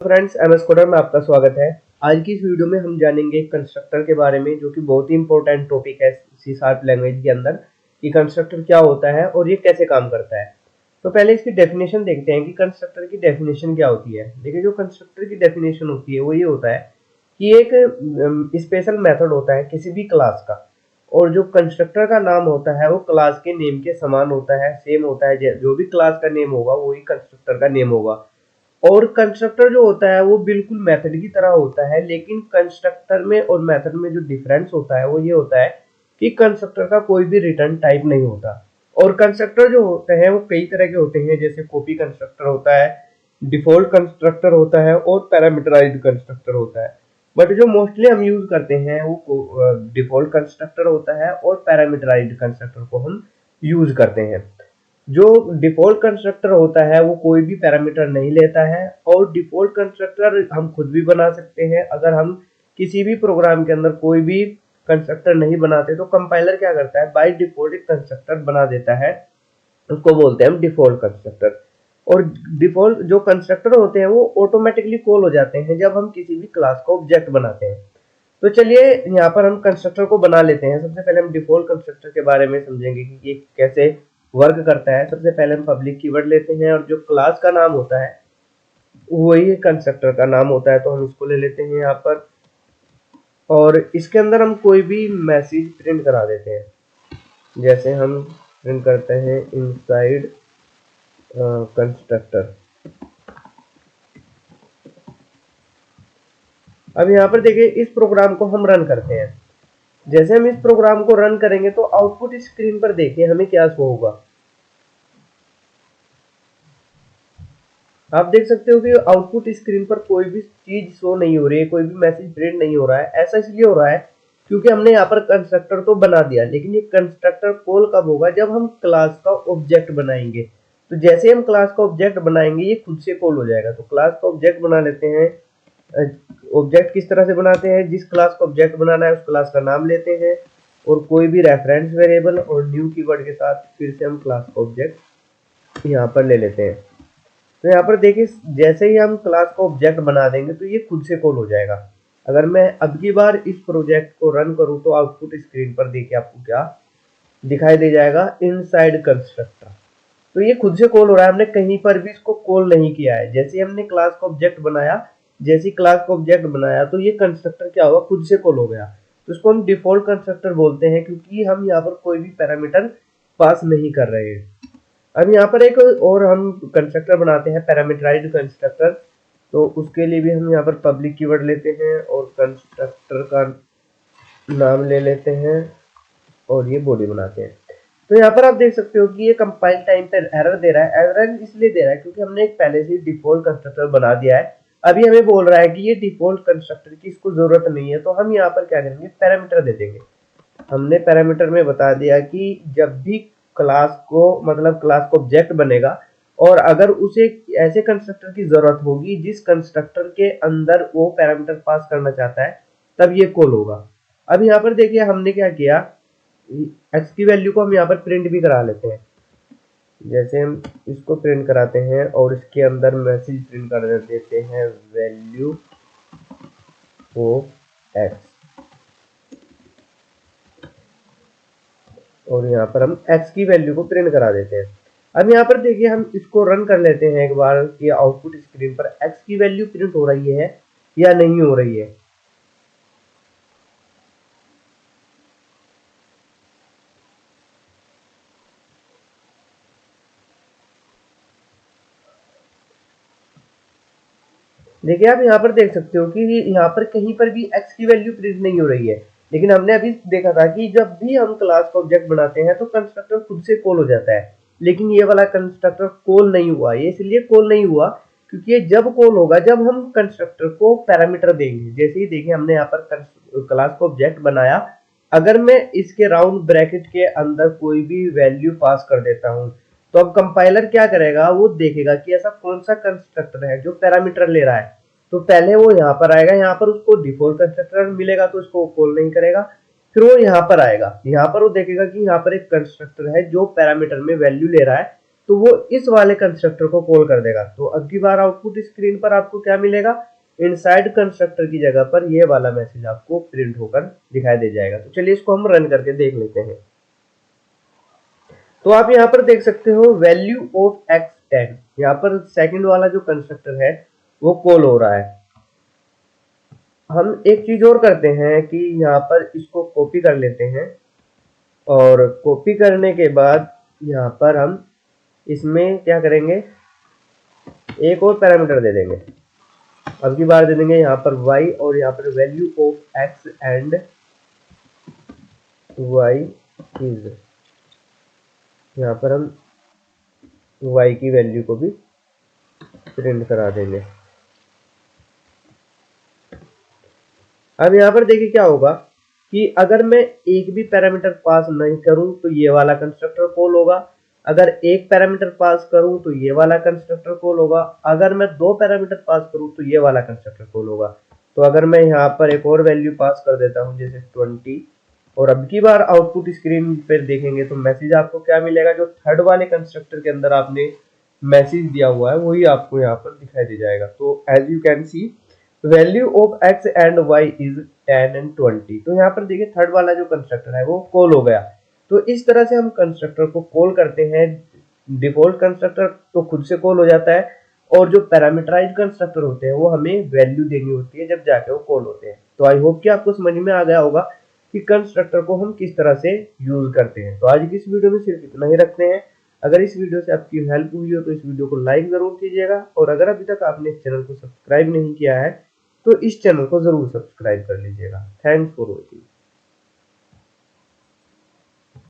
Friends, MS coder में आपका स्वागत है। आज की इस वीडियो में हम जानेंगे कंस्ट्रक्टर के बारे में, जो कि बहुत ही इंपॉर्टेंट टॉपिक है सी शार्प लैंग्वेज के अंदर कि कंस्ट्रक्टर क्या होता है और ये कैसे काम करता है। तो पहले इसकी डेफिनेशन देखते हैं कि कंस्ट्रक्टर की डेफिनेशन क्या होती है। देखिए, जो कंस्ट्रक्टर की डेफिनेशन होती है वो ये होता है कि एक स्पेशल मेथड होता है किसी भी क्लास का, और जो कंस्ट्रक्टर का नाम होता है वो क्लास के नेम के समान होता है, सेम होता है। जो भी क्लास का नेम होगा वही कंस्ट्रक्टर का नेम होगा। और कंस्ट्रक्टर जो होता है वो बिल्कुल मेथड की तरह होता है, लेकिन कंस्ट्रक्टर में और मेथड में जो डिफरेंस होता है वो ये होता है कि कंस्ट्रक्टर का कोई भी रिटर्न टाइप नहीं होता। और कंस्ट्रक्टर जो होते हैं वो कई तरह के होते हैं, जैसे कॉपी कंस्ट्रक्टर होता है, डिफॉल्ट कंस्ट्रक्टर होता है और पैरामीटराइज्ड कंस्ट्रक्टर होता है। बट जो मोस्टली हम यूज करते हैं वो डिफॉल्ट कंस्ट्रक्टर होता है और पैरामीटराइज्ड कंस्ट्रक्टर को हम यूज करते हैं। जो डिफॉल्ट कंस्ट्रक्टर होता है वो कोई भी पैरामीटर नहीं लेता है, और डिफॉल्ट कंस्ट्रक्टर हम खुद भी बना सकते हैं। अगर हम किसी भी प्रोग्राम के अंदर कोई भी कंस्ट्रक्टर नहीं बनाते तो कंपाइलर क्या करता है, बाय डिफॉल्ट एक कंस्ट्रक्टर बना देता है, उसको बोलते हैं हम डिफॉल्ट कंस्ट्रक्टर। और डिफॉल्ट जो कंस्ट्रक्टर होते हैं वो ऑटोमेटिकली कॉल हो जाते हैं जब हम किसी भी क्लास का ऑब्जेक्ट बनाते हैं। तो चलिए यहाँ पर हम कंस्ट्रक्टर को बना लेते हैं। सबसे पहले हम डिफॉल्ट कंस्ट्रक्टर के बारे में समझेंगे कि ये कैसे वर्क करता है। सबसे पहले हम पब्लिक कीवर्ड लेते हैं, और जो क्लास का नाम होता है वही कंस्ट्रक्टर का नाम होता है, तो हम इसको ले लेते हैं यहाँ पर। और इसके अंदर हम कोई भी मैसेज प्रिंट करा देते हैं, जैसे हम प्रिंट करते हैं इनसाइड कंस्ट्रक्टर। अब यहाँ पर देखिए, इस प्रोग्राम को हम रन करते हैं। जैसे हम इस प्रोग्राम को रन करेंगे तो आउटपुट स्क्रीन पर देखिए हमें क्या शो होगा। आप देख सकते हो कि आउटपुट स्क्रीन पर कोई भी चीज शो नहीं हो रही है, कोई भी मैसेज प्रिंट नहीं हो रहा है। ऐसा इसलिए हो रहा है क्योंकि हमने यहाँ पर कंस्ट्रक्टर तो बना दिया, लेकिन ये कंस्ट्रक्टर कॉल कब होगा, जब हम क्लास का ऑब्जेक्ट बनाएंगे। तो जैसे हम क्लास का ऑब्जेक्ट बनाएंगे ये खुद से कॉल हो जाएगा। तो क्लास का ऑब्जेक्ट बना लेते हैं। ऑब्जेक्ट किस तरह से बनाते हैं, जिस क्लास का ऑब्जेक्ट बनाना है उस क्लास का नाम लेते हैं, और कोई भी रेफरेंस वेरिएबल और न्यू कीवर्ड के साथ फिर से हम क्लास का ऑब्जेक्ट यहाँ पर ले लेते हैं। तो यहाँ पर देखिए, जैसे ही हम क्लास का ऑब्जेक्ट बना देंगे तो ये खुद से कॉल हो जाएगा। अगर मैं अब की बार इस प्रोजेक्ट को रन करूं तो आउटपुट स्क्रीन पर देखिए आपको क्या दिखाई दे जाएगा, इनसाइड कंस्ट्रक्टर। तो ये खुद से कॉल हो रहा है, हमने कहीं पर भी इसको कॉल नहीं किया है। जैसे ही हमने क्लास का ऑब्जेक्ट बनाया, जैसे क्लास का ऑब्जेक्ट बनाया तो ये कंस्ट्रक्टर क्या हुआ, खुद से कॉल हो गया। तो इसको हम डिफॉल्ट कंस्ट्रक्टर बोलते हैं, क्योंकि हम यहाँ पर कोई भी पैरामीटर पास नहीं कर रहे हैं। अब यहाँ पर एक और हम कंस्ट्रक्टर बनाते हैं, पैरामीटराइज्ड कंस्ट्रक्टर। तो उसके लिए भी हम यहाँ पर पब्लिक कीवर्ड लेते हैं और कंस्ट्रक्टर का नाम ले लेते हैं, और ये बॉडी बनाते हैं। तो यहाँ पर आप देख सकते हो कि ये कंपाइल टाइम पर एरर दे रहा है। एरर इसलिए दे रहा है क्योंकि हमने एक पहले से डिफॉल्ट कंस्ट्रक्टर बना दिया है। अभी हमें बोल रहा है कि ये डिफॉल्ट कंस्ट्रक्टर की इसको जरूरत नहीं है, तो हम यहाँ पर क्या करेंगे, पैरामीटर दे देंगे। हमने पैरामीटर में बता दिया कि जब भी क्लास को मतलब क्लास को ऑब्जेक्ट बनेगा, और अगर उसे ऐसे कंस्ट्रक्टर की जरूरत होगी जिस कंस्ट्रक्टर के अंदर वो पैरामीटर पास करना चाहता है, तब ये कॉल होगा। अब यहाँ पर देखिए हमने क्या किया, एक्स की वैल्यू को हम यहाँ पर प्रिंट भी करा लेते हैं। जैसे हम इसको प्रिंट कराते हैं और इसके अंदर मैसेज प्रिंट कर देते हैं, वैल्यू ऑफ एक्स। और यहाँ पर हम x की वैल्यू को प्रिंट करा देते हैं। अब यहाँ पर देखिए हम इसको रन कर लेते हैं एक बार कि आउटपुट स्क्रीन पर x की वैल्यू प्रिंट हो रही है या नहीं हो रही है। देखिए, आप यहाँ पर देख सकते हो कि यहाँ पर कहीं पर भी x की वैल्यू प्रिंट नहीं हो रही है, लेकिन हमने अभी देखा था कि जब भी हम क्लास का ऑब्जेक्ट बनाते हैं तो कंस्ट्रक्टर खुद से कॉल हो जाता है। लेकिन ये वाला कंस्ट्रक्टर कॉल नहीं हुआ। ये इसलिए कॉल नहीं हुआ क्योंकि ये जब कॉल होगा जब हम कंस्ट्रक्टर को पैरामीटर देंगे। जैसे ही देखिए हमने यहाँ पर क्लास का ऑब्जेक्ट बनाया, अगर मैं इसके राउंड ब्रैकेट के अंदर कोई भी वैल्यू पास कर देता हूँ, तो अब कंपाइलर क्या करेगा, वो देखेगा कि ऐसा कौन सा कंस्ट्रक्टर है जो पैरामीटर ले रहा है। तो पहले वो यहाँ पर आएगा, यहाँ पर उसको डिफॉल्ट कंस्ट्रक्टर मिलेगा तो उसको कॉल नहीं करेगा। फिर वो यहाँ पर आएगा, यहाँ पर वो देखेगा कि यहाँ पर एक कंस्ट्रक्टर है जो पैरामीटर में वैल्यू ले रहा है, तो वो इस वाले कंस्ट्रक्टर को कॉल कर देगा। तो अब की बार आउटपुट स्क्रीन पर आपको क्या मिलेगा, इनसाइड कंस्ट्रक्टर की जगह पर ये वाला मैसेज आपको प्रिंट होकर दिखाई दे जाएगा। तो चलिए इसको हम रन करके देख लेते हैं। तो आप यहाँ पर देख सकते हो वैल्यू ऑफ x10, यहाँ पर सेकंड वाला जो कंस्ट्रक्टर है वो कॉल हो रहा है। हम एक चीज और करते हैं कि यहाँ पर इसको कॉपी कर लेते हैं और कॉपी करने के बाद यहाँ पर हम इसमें क्या करेंगे, एक और पैरामीटर दे देंगे। अब की बार दे देंगे यहाँ पर y और यहाँ पर value of x and y is, यहाँ पर हम y की वैल्यू को भी प्रिंट करा देंगे। अब यहाँ पर देखिए क्या होगा कि अगर मैं एक भी पैरामीटर पास नहीं करूं तो ये वाला कंस्ट्रक्टर कॉल होगा, अगर एक पैरामीटर पास करूं तो ये वाला कंस्ट्रक्टर कॉल होगा, अगर मैं दो पैरामीटर पास करूं तो ये वाला कंस्ट्रक्टर कॉल होगा। तो अगर मैं यहाँ पर एक और वैल्यू पास कर देता हूं जैसे 20, और अब की बार आउटपुट स्क्रीन पर देखेंगे तो मैसेज आपको क्या मिलेगा, जो थर्ड वाले कंस्ट्रक्टर के अंदर आपने मैसेज दिया हुआ है वही आपको यहाँ पर दिखाई दे जाएगा। तो as you can see value of x and y is 10 and 20। तो यहाँ पर देखिए थर्ड वाला जो कंस्ट्रक्टर है वो कॉल हो गया। तो इस तरह से हम कंस्ट्रक्टर को कॉल करते हैं। डिफॉल्ट कंस्ट्रक्टर तो खुद से कॉल हो जाता है और जो पैरामीटराइज्ड कंस्ट्रक्टर होते हैं वो हमें वैल्यू देनी होती है जब जाके वो कॉल होते हैं। तो आई होप कि आपको समझ में आ गया होगा कि कंस्ट्रक्टर को हम किस तरह से यूज करते हैं। तो आज की इस वीडियो में सिर्फ इतना ही रखते हैं। अगर इस वीडियो से आपकी हेल्प हुई हो तो इस वीडियो को लाइक जरूर कीजिएगा, और अगर अभी तक आपने इस चैनल को सब्सक्राइब नहीं किया है तो इस चैनल को जरूर सब्सक्राइब कर लीजिएगा। Thanks for watching.